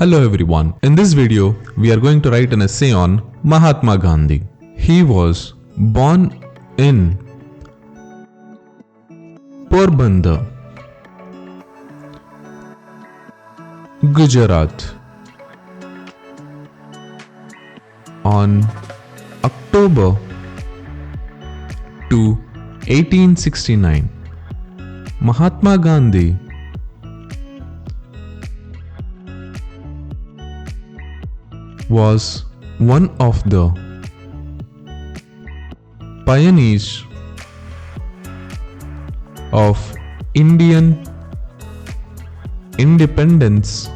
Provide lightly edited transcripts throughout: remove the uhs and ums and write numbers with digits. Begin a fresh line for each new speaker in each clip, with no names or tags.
Hello everyone. In this video, we are going to write an essay on Mahatma Gandhi. He was born in Porbandar, Gujarat on October 2, 1869. Mahatma Gandhi was one of the pioneers of Indian independence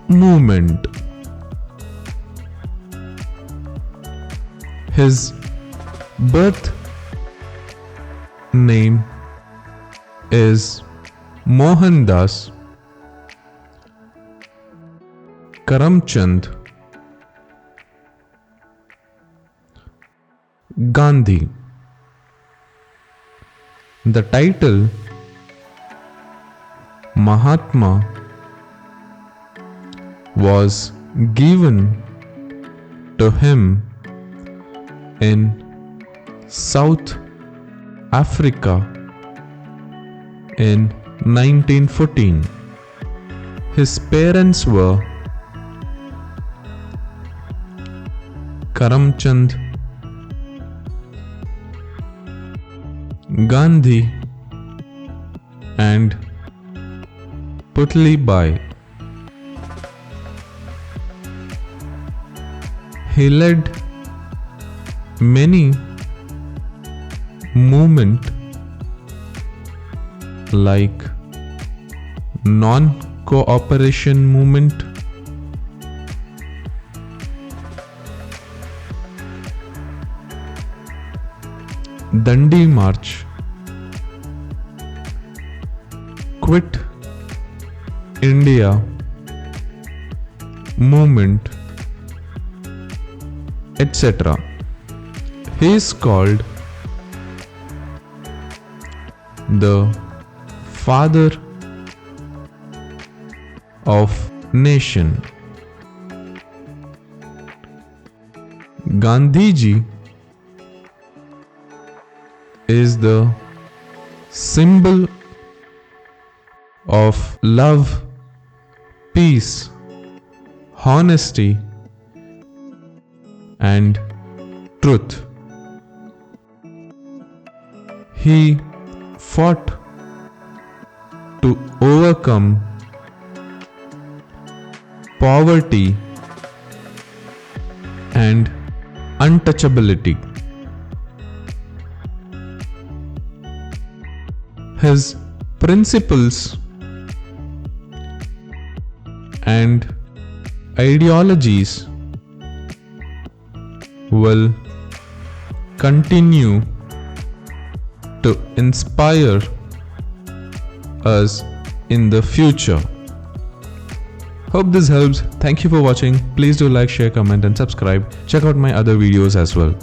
movement. His birth name is Mohandas Karamchand Gandhi. The title Mahatma was given to him in South Africa in 1914. His parents were Karamchand Gandhi and Putli Bai. He led many movements like non-cooperation movement, Dandi March, Quit India movement, etc. He is called the father of nation. Gandhiji is the symbol of love, peace, honesty, and truth. He fought to overcome poverty and untouchability. His principles and ideologies will continue to inspire us in the future. Hope this helps. Thank you for watching. Please do like, share, comment and subscribe. Check out my other videos as well.